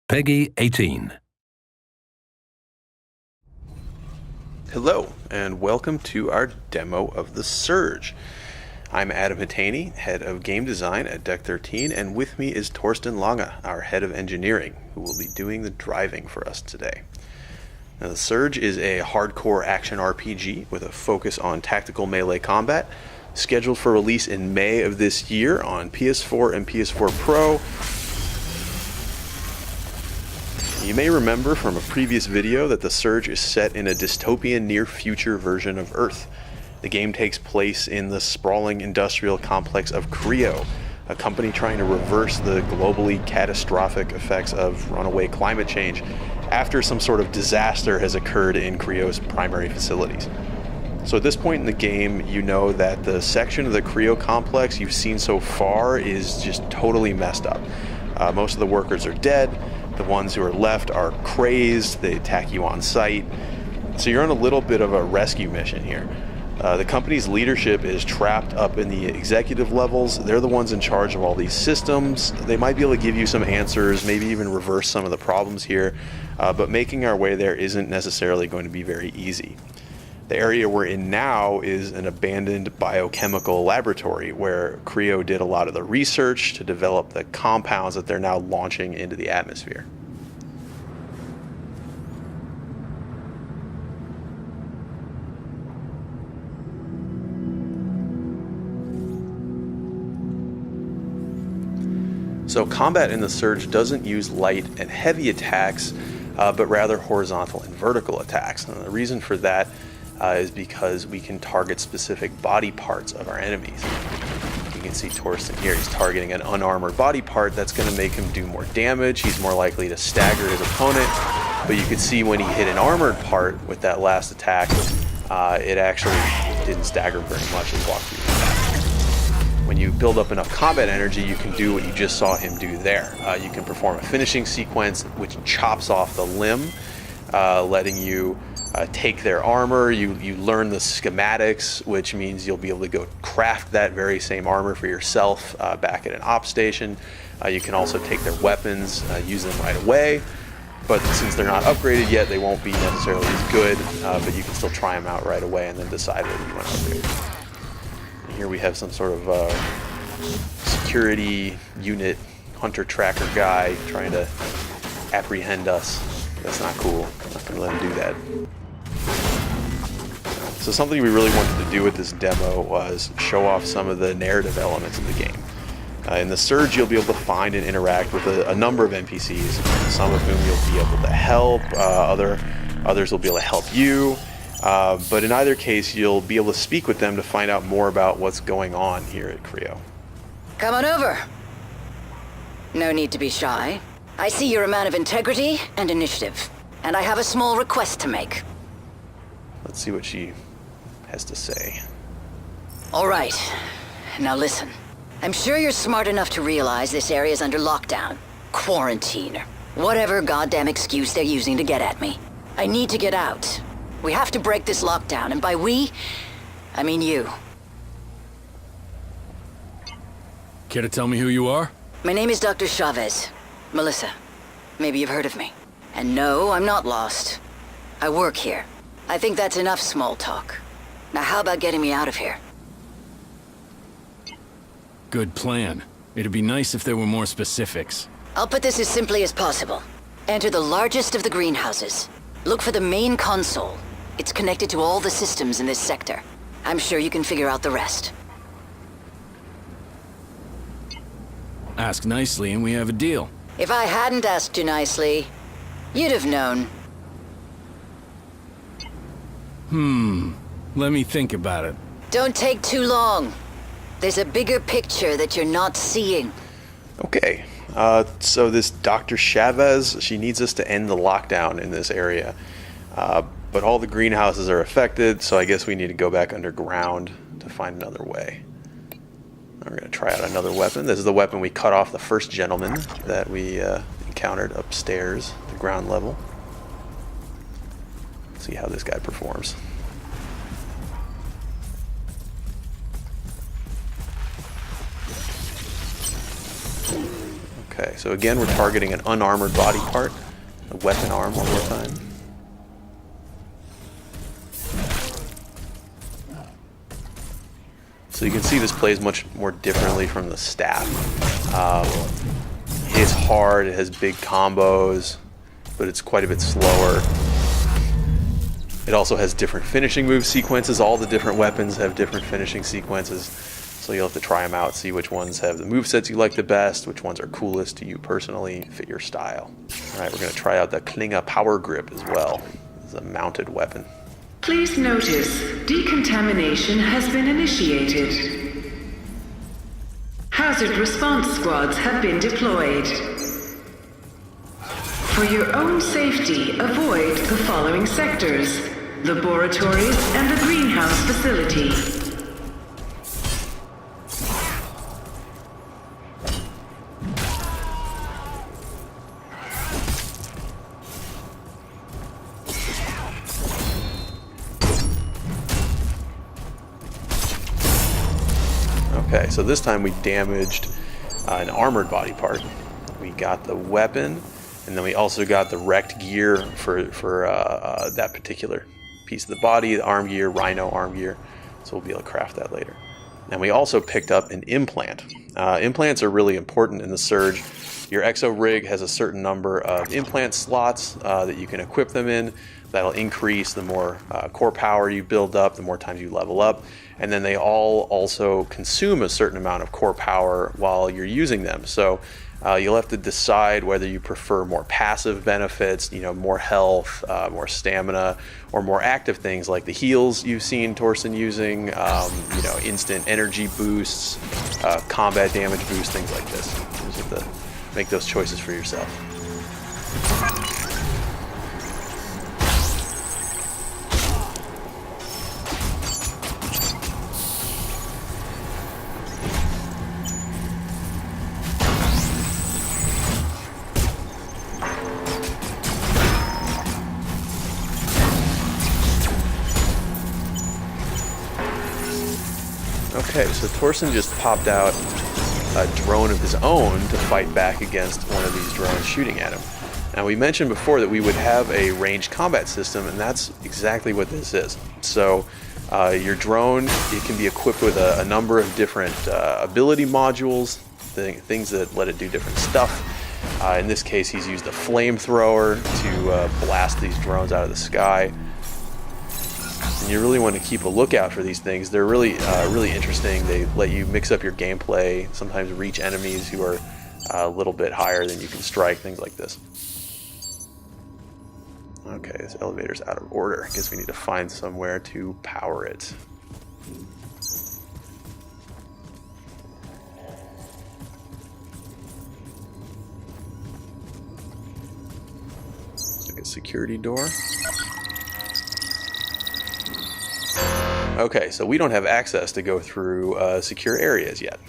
Peggy 18. Hello, and welcome to our demo of The Surge. I'm Adam Hatani, head of game design at Deck 13, and with me is Torsten Lange, our head of engineering, who will be doing the driving for us today. Now, The Surge is a hardcore action RPG with a focus on tactical melee combat, scheduled for release in May of this year on PS4 and PS4 Pro. You may remember from a previous video that The Surge is set in a dystopian near-future version of Earth. The game takes place in the sprawling industrial complex of Creo, a company trying to reverse the globally catastrophic effects of runaway climate change after some sort of disaster has occurred in Creo's primary facilities. So at this point in the game, you know that the section of the Creo complex you've seen so far is just totally messed up. Most of the workers are dead. The ones who are left are crazed. They attack you on sight. So you're on a little bit of a rescue mission here. The company's leadership is trapped up in the executive levels. They're the ones in charge of all these systems. They might be able to give you some answers, maybe even reverse some of the problems here, but making our way there isn't necessarily going to be very easy. The area we're in now is an abandoned biochemical laboratory where Creo did a lot of the research to develop the compounds that they're now launching into the atmosphere. So combat in The Surge doesn't use light and heavy attacks, but rather horizontal and vertical attacks. And the reason for that is because we can target specific body parts of our enemies. You can see Torsten here, he's targeting an unarmored body part. That's going to make him do more damage. He's more likely to stagger his opponent, but you can see when he hit an armored part with that last attack, it actually didn't stagger very much and walked through the back. When you build up enough combat energy, you can do what you just saw him do there. You can perform a finishing sequence which chops off the limb, letting you take their armor. You learn the schematics, which means you'll be able to go craft that very same armor for yourself back at an op station. You can also take their weapons, use them right away, but since they're not upgraded yet, they won't be necessarily as good, but you can still try them out right away and then decide whether you want to upgrade. And here we have some sort of security unit hunter tracker guy trying to apprehend us. That's not cool. I'm not going to let him do that. So something we really wanted to do with this demo was show off some of the narrative elements of the game. In The Surge, you'll be able to find and interact with a number of NPCs, some of whom you'll be able to help, others will be able to help you, but in either case, you'll be able to speak with them to find out more about what's going on here at Creo. Come on over. No need to be shy. I see you're a man of integrity and initiative, and I have a small request to make. Let's see what she has to say. All right. Now listen. I'm sure you're smart enough to realize this area's under lockdown, quarantine, or whatever goddamn excuse they're using to get at me. I need to get out. We have to break this lockdown, and by we, I mean you. Care to tell me who you are? My name is Dr. Chavez. Melissa. Maybe you've heard of me. And no, I'm not lost. I work here. I think that's enough small talk. Now how about getting me out of here? Good plan. It'd be nice if there were more specifics. I'll put this as simply as possible. Enter the largest of the greenhouses. Look for the main console. It's connected to all the systems in this sector. I'm sure you can figure out the rest. Ask nicely and we have a deal. If I hadn't asked you nicely, you'd have known. Let me think about it. Don't take too long. There's a bigger picture that you're not seeing. Okay, so this Dr. Chavez, she needs us to end the lockdown in this area. But all the greenhouses are affected, so I guess we need to go back underground to find another way. We're going to try out another weapon. This is the weapon we cut off the first gentleman that we encountered upstairs, the ground level. Let's see how this guy performs. Okay, so again, we're targeting an unarmored body part. A weapon arm one more time. So you can see this plays much more differently from the staff. It's hard, it has big combos, but it's quite a bit slower. It also has different finishing move sequences. All the different weapons have different finishing sequences. So you'll have to try them out, see which ones have the movesets you like the best, which ones are coolest to you personally, fit your style. Alright, we're going to try out the Klinga Power Grip as well. It's a mounted weapon. Please notice, decontamination has been initiated. Hazard response squads have been deployed. For your own safety, avoid the following sectors: laboratories and the greenhouse facility. Okay, so this time we damaged an armored body part. We got the weapon, and then we also got the wrecked gear for that particular piece of the body, the arm gear, Rhino arm gear. So we'll be able to craft that later. And we also picked up an implant. Implants are really important in the Surge. Your exo rig has a certain number of implant slots that you can equip them in. That'll increase the more core power you build up, the more times you level up. And then they all also consume a certain amount of core power while you're using them. So you'll have to decide whether you prefer more passive benefits, you know, more health, more stamina, or more active things like the heals you've seen Torsten using, you know, instant energy boosts, combat damage boosts, things like this. You just have to make those choices for yourself. Okay, so Torsten just popped out a drone of his own to fight back against one of these drones shooting at him. Now, we mentioned before that we would have a ranged combat system, and that's exactly what this is. So your drone, it can be equipped with a number of different ability modules, things that let it do different stuff. In this case, he's used a flamethrower to blast these drones out of the sky. And you really want to keep a lookout for these things. They're really interesting. They let you mix up your gameplay, sometimes reach enemies who are a little bit higher than you can strike, things like this. Okay, this elevator's out of order. I guess we need to find somewhere to power it. Like a security door. Okay, so we don't have access to go through secure areas yet.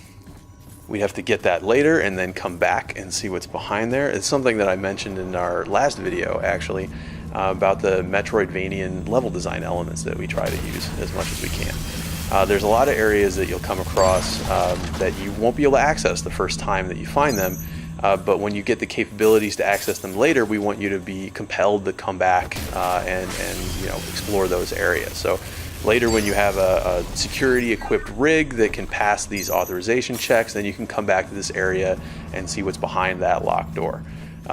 We have to get that later and then come back and see what's behind there. It's something that I mentioned in our last video, actually, about the Metroidvanian level design elements that we try to use as much as we can. There's a lot of areas that you'll come across that you won't be able to access the first time that you find them, but when you get the capabilities to access them later, we want you to be compelled to come back and you know, explore those areas. So later, when you have a security-equipped rig that can pass these authorization checks, then you can come back to this area and see what's behind that locked door.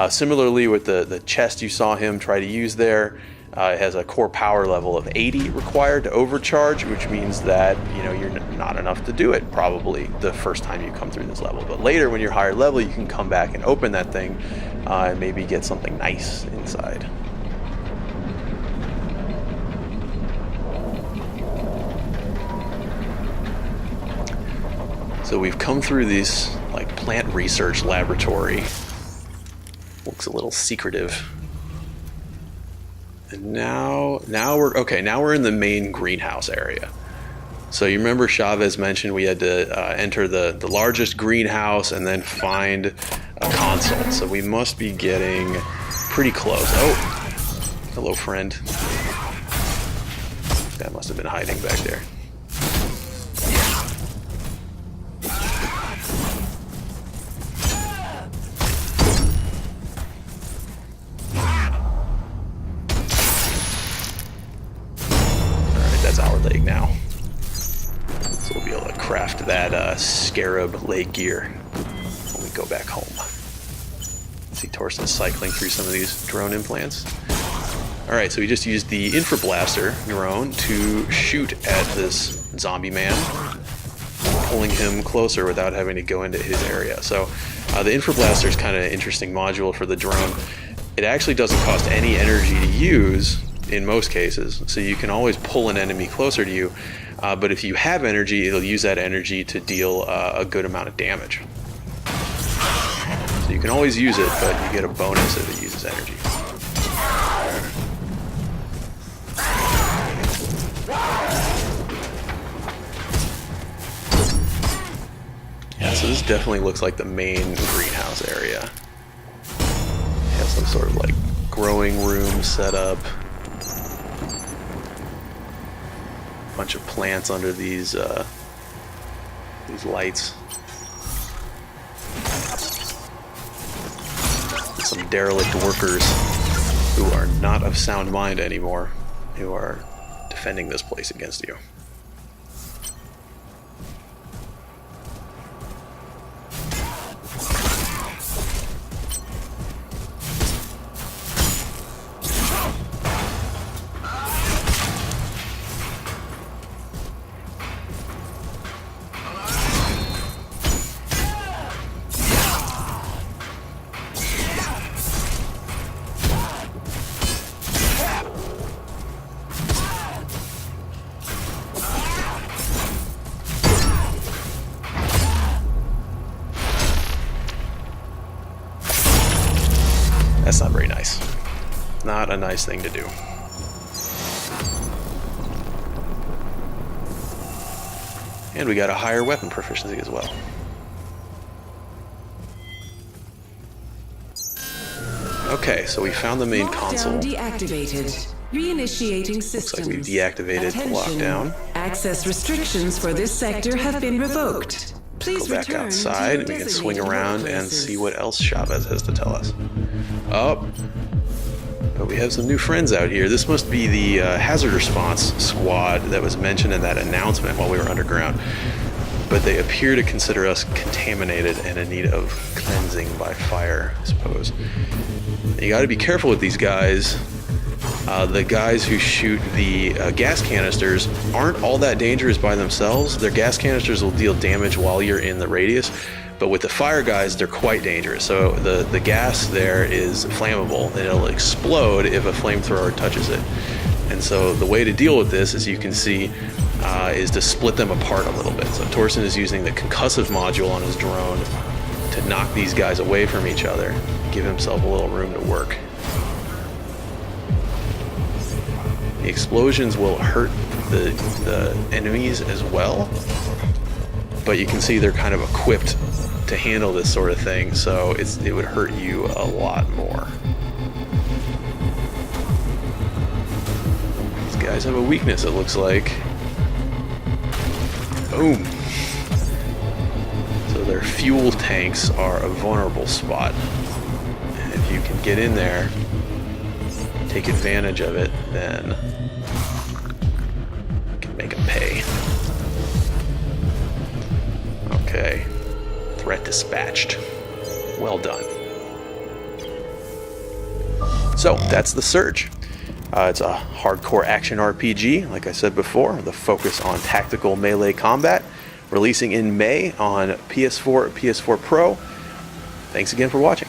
Similarly, with the chest you saw him try to use there, it has a core power level of 80 required to overcharge, which means that, you know, you're not enough to do it probably the first time you come through this level. But later, when you're higher level, you can come back and open that thing and maybe get something nice inside. So we've come through this like plant research laboratory. Looks a little secretive. And now we're in the main greenhouse area. So you remember Chavez mentioned we had to enter the largest greenhouse and then find a console. So we must be getting pretty close. Oh, hello friend. That must have been hiding back there. that scarab leg gear when we go back home. See Torsten cycling through some of these drone implants. Alright, so we just used the infrablaster drone to shoot at this zombie man, pulling him closer without having to go into his area. So the infrablaster is kind of an interesting module for the drone. It actually doesn't cost any energy to use in most cases, so you can always pull an enemy closer to you, but if you have energy, it'll use that energy to deal a good amount of damage. So you can always use it, but you get a bonus if it uses energy. Yeah, so this definitely looks like the main greenhouse area. It has some sort of like growing room set up. A bunch of plants under these lights. Some derelict workers who are not of sound mind anymore, who are defending this place against you. That's not very nice. Not a nice thing to do. And we got a higher weapon proficiency as well. Okay, so we found the main console. Deactivated. Reinitiating systems. Looks like we've deactivated the lockdown. Access restrictions for this sector have been revoked. Please go back outside and we can swing around and see what else Chavez has to tell us. Oh, but we have some new friends out here. This must be the hazard response squad that was mentioned in that announcement while we were underground. But they appear to consider us contaminated and in need of cleansing by fire, I suppose. You got to be careful with these guys. The guys who shoot the gas canisters aren't all that dangerous by themselves. Their gas canisters will deal damage while you're in the radius, but with the fire guys, they're quite dangerous. So the gas there is flammable, and it'll explode if a flamethrower touches it. And so the way to deal with this, as you can see, is to split them apart a little bit. So Torsten is using the concussive module on his drone to knock these guys away from each other, give himself a little room to work. The explosions will hurt the enemies as well, but you can see they're kind of equipped to handle this sort of thing, so it would hurt you a lot more. These guys have a weakness, it looks like. Boom! So their fuel tanks are a vulnerable spot, and if you can get in there, take advantage of it, then you can make them pay. Okay. Threat dispatched. Well done. So, that's The Surge. It's a hardcore action RPG, like I said before, with a focus on tactical melee combat, releasing in May on PS4, PS4 Pro. Thanks again for watching.